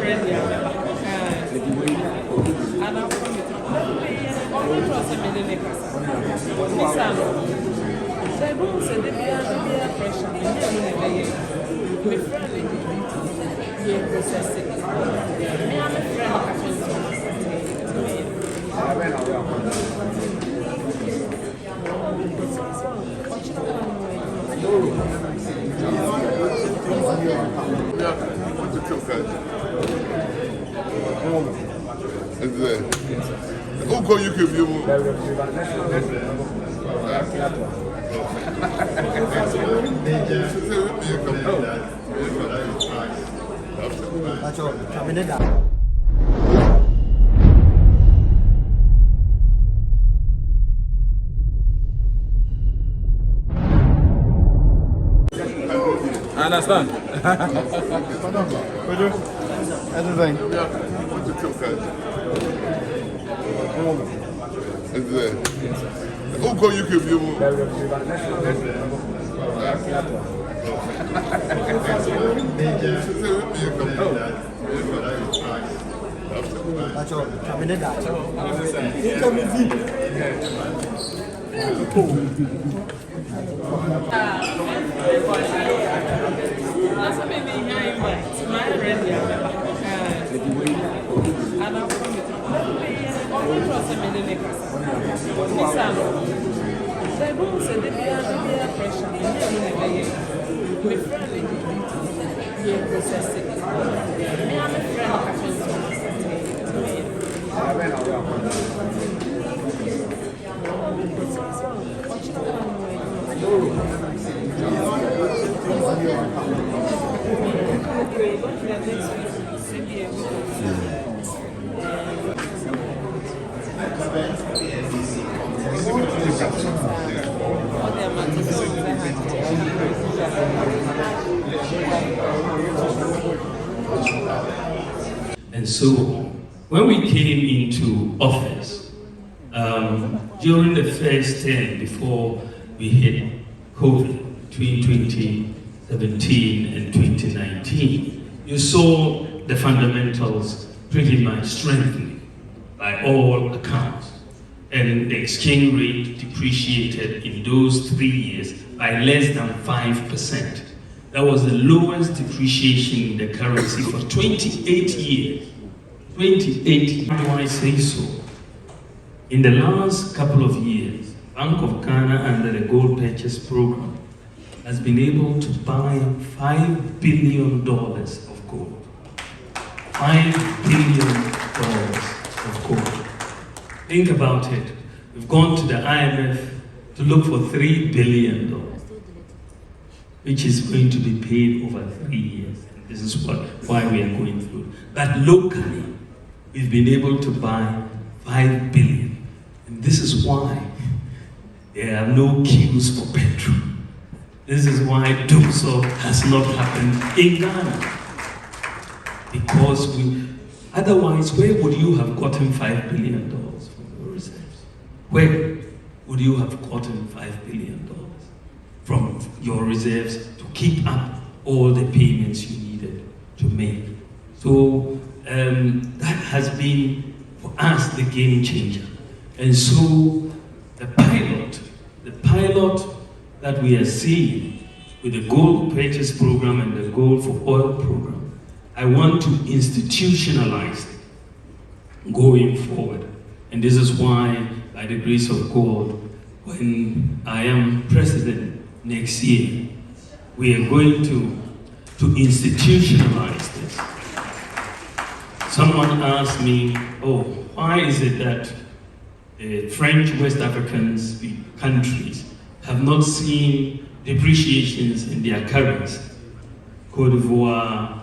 ready. And I'm from it. I'm not a million. So I don't say the pressure. My friend is processing. Me and my friend who call you give you I understand. Everything. Who call you give you that's maybe my ready. And I'm from it. I'm not a million. So I don't say the pressure. My friend is processing. Me and my friend And so, when we came into office, during the first term before we hit COVID, between 2017 and 2019, you saw the fundamentals pretty much strengthening by all accounts. And the exchange rate depreciated in those 3 years by less than 5%. That was the lowest depreciation in the currency for 28 years. 28 years. Why do I say so? In the last couple of years, Bank of Ghana under the gold purchase program has been able to buy $5 billion of gold. $5 billion of gold. Think about it. We've gone to the IMF to look for $3 billion, which is going to be paid over 3 years. And this is why we are going through. But locally, we've been able to buy $5 billion. And this is why there are no queues for petrol. This is why Dumso has not happened in Ghana. Because otherwise, where would you have gotten $5 billion from your reserves? Where would you have gotten $5 billion from your reserves to keep up all the payments you needed to make? So that has been, for us, the game changer. And so the pilot that we are seeing with the gold purchase program and the gold for oil program, I want to institutionalize it going forward. And this is why, by the grace of God, when I am president next year, we are going to institutionalize this. Someone asked me, why is it that French West African countries have not seen depreciations in their currency? Cote d'Ivoire,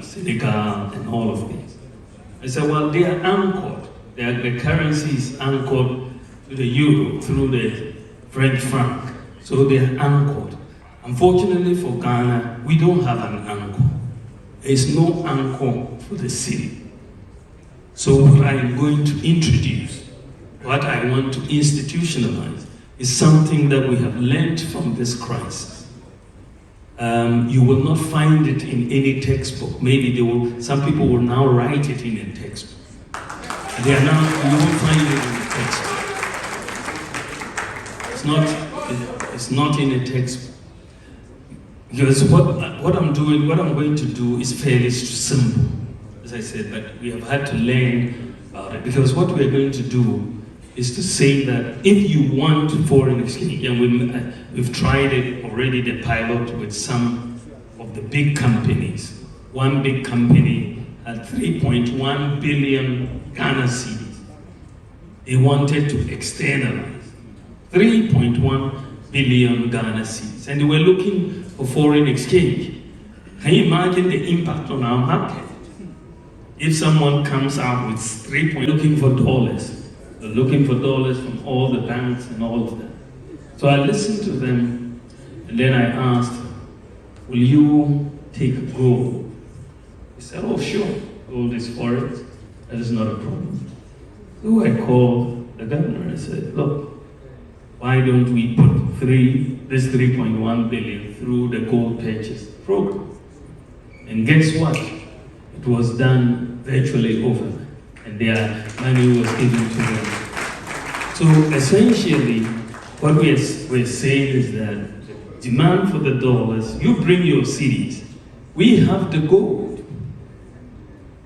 Senegal, and all of these. I said, well, they are anchored. The currency is anchored to the euro through the French franc. So they are anchored. Unfortunately for Ghana, we don't have an anchor. There is no anchor for the city. So what I am going to introduce, what I want to institutionalize, is something that we have learned from this crisis. You will not find it in any textbook. Maybe some people will now write it in a textbook. You won't find it in a textbook. It's not in a textbook. Because what I'm going to do is fairly simple, as I said, but we have had to learn about it. Because what we're going to do is to say that if you want foreign exchange, and we've tried it already, the pilot with some of the big companies. One big company had 3.1 billion Ghana cedis. They wanted to externalize 3.1 billion Ghana cedis, and they were looking for foreign exchange. Can you imagine the impact on our market? If someone comes out with looking for dollars, looking for dollars from all the banks and all of that. So I listened to them, and then I asked, will you take gold? He said, oh sure, gold is forex, that is not a problem. So I called the governor and said, look, why don't we put this 3.1 billion through the gold purchase program? And guess what? It was done virtually overnight, and their money was given to them. So essentially, what we're saying is that demand for the dollars, you bring your cedis, we have the gold.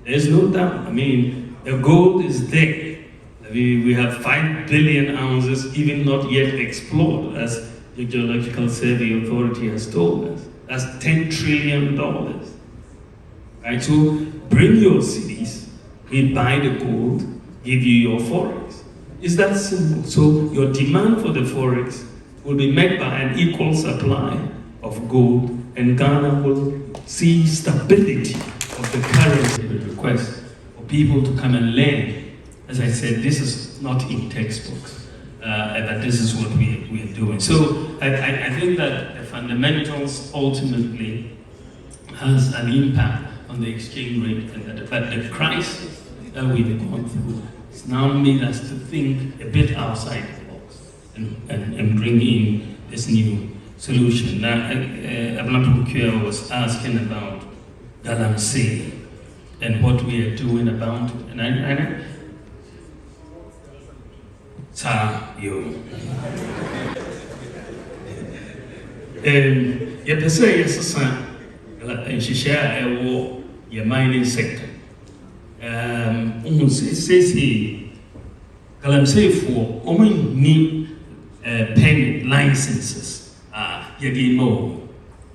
There's no doubt. I mean, the gold is there. I mean, we have 5 billion ounces, even not yet explored, as the Geological Survey Authority has told us. That's $10 trillion. Right? So bring your cedis, we buy the gold, give you your forex. It's that simple. So your demand for the forex will be met by an equal supply of gold, and Ghana will see stability of the currency. Request for people to come and learn. As I said, this is not in textbooks, but this is what we are doing. So I think that the fundamentals ultimately has an impact on the exchange rate, but the crisis that we've gone through has now made us to think a bit outside the box and bring in this new solution. Now, Napo was asking about galamsey and what we are doing about it. And I your mining sector. Galamsey for only permit licenses. You know,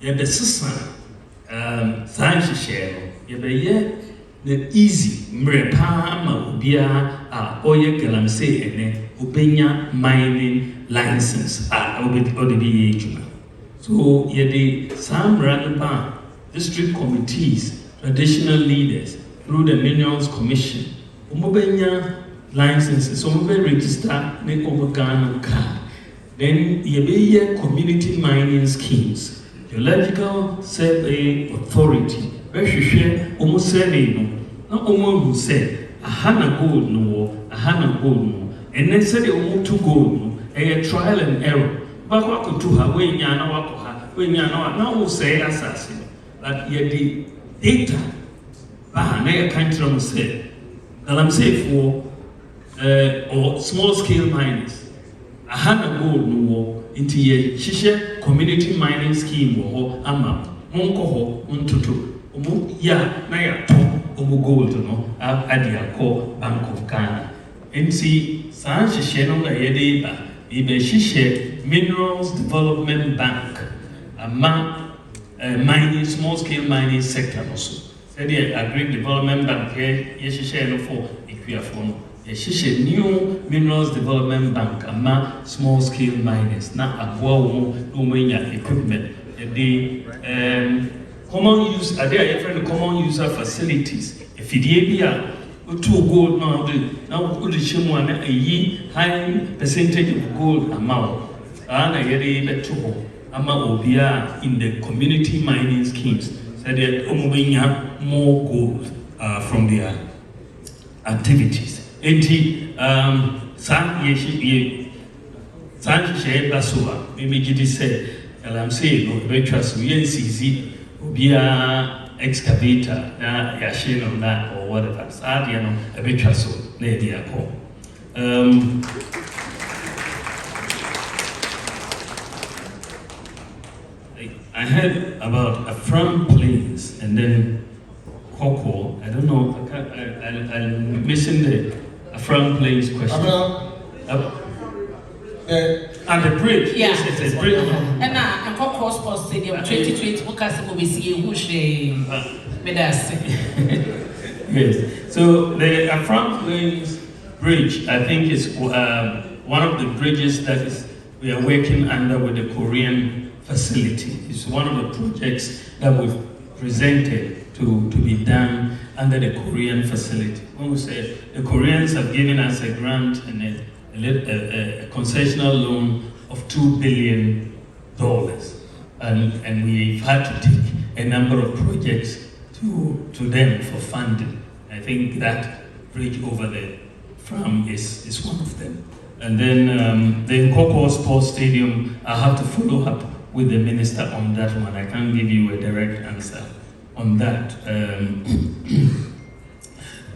you the system. You the easy mrepa bia oye galamsey ene ubenya mining license ODB. So the some random district committees, traditional leaders through the Minerals Commission, umobenya licenses, umobenya register ne Ghana card. Then you community mining schemes. Geological Survey Authority, where she share almost survey no, not almost who said a hana gold no, a hana gold no, and then said almost two gold no, a trial and error. But what could do her when you know what when you know now who say assassin, but yet the data, Bahana country said, Galamsey for or small scale miners, a hana gold no. Into a Shisha community mining scheme or ama Monko Untutu ya Naya gold no Adia ko Bank of Ghana. And see San Shisheno Yedeba Ibe Shisha Minerals Development Bank ama mining small scale mining sector also. Said the Agri Development Bank here Yeshisha for Equiaphone. A new Minerals Development Bank, small scale miners, not a equipment. The common use, are there different common user facilities? If you two gold now, the high percentage of gold amount, in the community mining schemes, so that more gold from their activities. San Basua, maybe said, Galamsey, no, Vetras, we NCZ, Ubia excavator, Yashin on that or whatever. Sadiano, a Vetras, Lady Ako. I heard about a front planes and then Coco. I don't know. I'm missing the front planes question. And the bridge. Yeah. Yes, it's a bridge. And now, Coco Sports Stadium 2020. Because we see who's the medals. Yes. So the front planes bridge, I think, is one of the bridges that we are working under with the Korean facility. It's one of the projects that we've presented to be done under the Korean facility. When we say the Koreans have given us a grant and a concessional loan of $2 billion, and we've had to take a number of projects to them for funding. I think that bridge over there from is one of them. And then the Nkoko Sports Stadium, I have to follow up with the minister on that one. I can't give you a direct answer on that.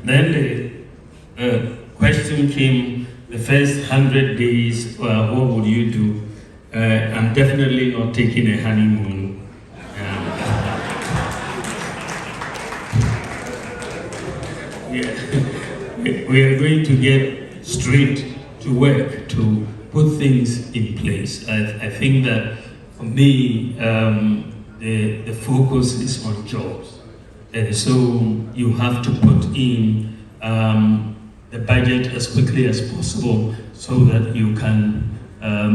Then the question came, the first 100 days, what would you do? I'm definitely not taking a honeymoon. We are going to get straight to work to put things in place. I think that for me, the focus is on jobs. And so you have to put in the budget as quickly as possible so that you can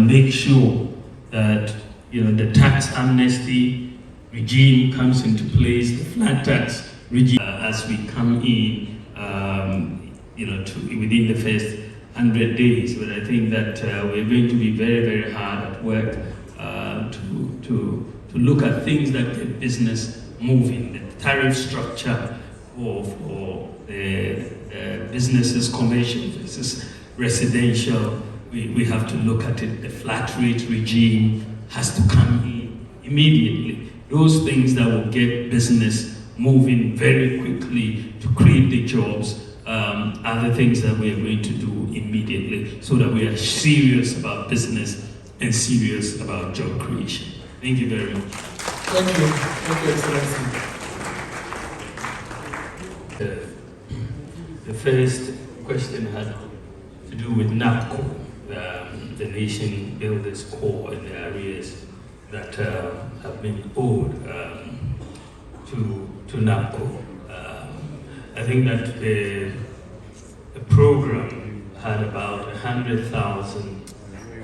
make sure that the tax amnesty regime comes into place, the flat tax regime as we come in within the first 100 days. But I think that we're going to be very, very hard at work to look at things that get business moving, the tariff structure for the businesses, commercial versus residential. We have to look at it. The flat rate regime has to come in immediately. Those things that will get business moving very quickly to create the jobs are the things that we are going to do immediately so that we are serious about business and serious about job creation. Thank you very much. Thank you. Thank you, Excellency. The first question had to do with Napo, the Nation Builders Corps and the arrears that have been owed to Napo. I think that the program had about 100,000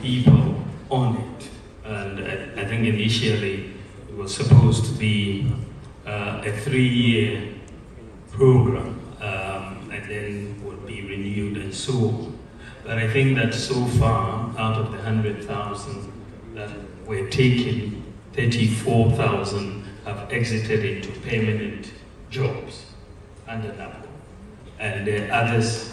people on it, and I think initially it was supposed to be a 3-year program, and then would be renewed and so on. But I think that so far, out of the 100,000 that were taken, 34,000 have exited into permanent jobs under Napo, and the others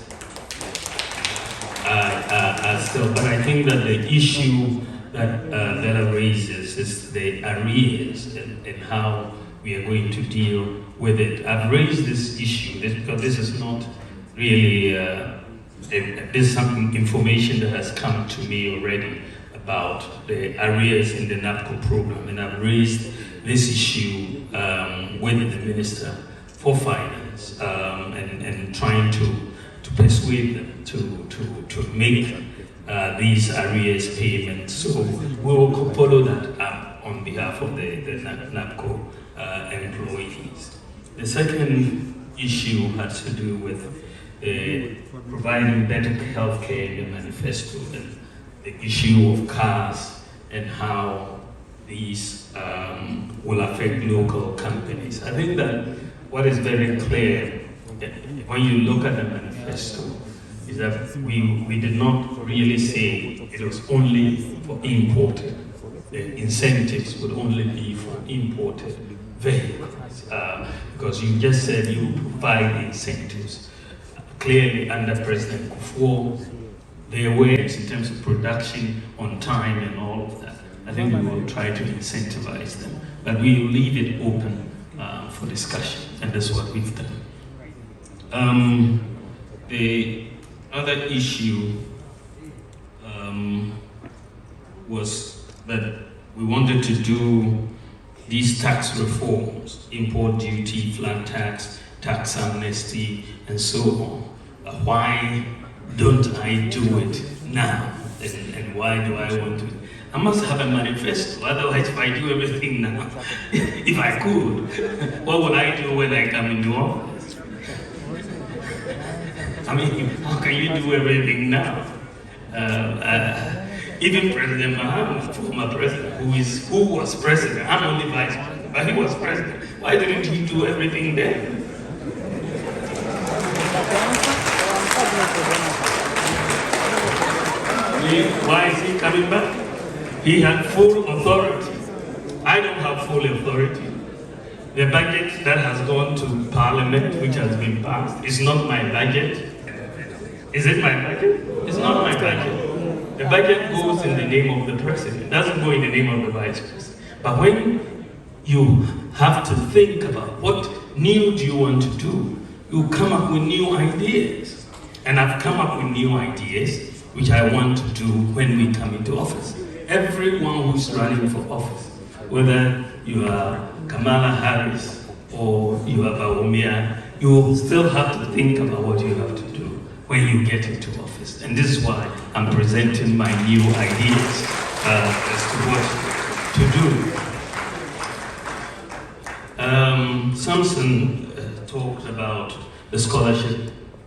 are still. But I think that the issue that Bella raises is the arrears and how we are going to deal with it. I've raised this issue because this is not really there's some information that has come to me already about the arrears in the NAPCO program, and I've raised this issue with the Minister for Finance and trying to persuade them to make these arrears payments. So we will follow that up on behalf of the NAPCO employees. The second issue has to do with providing better healthcare in the manifesto and the issue of cars and how these will affect local companies. I think that what is very clear when you look at the manifesto is that we did not really say it was only for imported. The incentives would only be for imported vehicles, because you just said you provide incentives. Clearly, under President Kufuor, there were in terms of production on time and all of that. I think we will try to incentivize them. But we will leave it open for discussion, and that's what we've done. The other issue was that we wanted to do these tax reforms, import duty, flat tax, tax amnesty, and so on. Why don't I do it now? And why do I want to? I must have a manifesto, otherwise if I do everything now, if I could, what would I do when I come into office? I mean, how can you do everything now? Even President Mahama, former president, who was president, I'm only vice president, but he was president. Why didn't he do everything then? Why is he coming back? He had full authority. I don't have full authority. The budget that has gone to Parliament, which has been passed, is not my budget. Is it my budget? It's not my budget. The budget goes in the name of the president. It doesn't go in the name of the vice president. But when you have to think about what new do you want to do, you come up with new ideas. And I've come up with new ideas which I want to do when we come into office. Everyone who's running for office, whether you are Kamala Harris or you are Bawumiah, you still have to think about what you have to do when you get into office. And this is why I'm presenting my new ideas as to what to do. Samson talked about the scholarship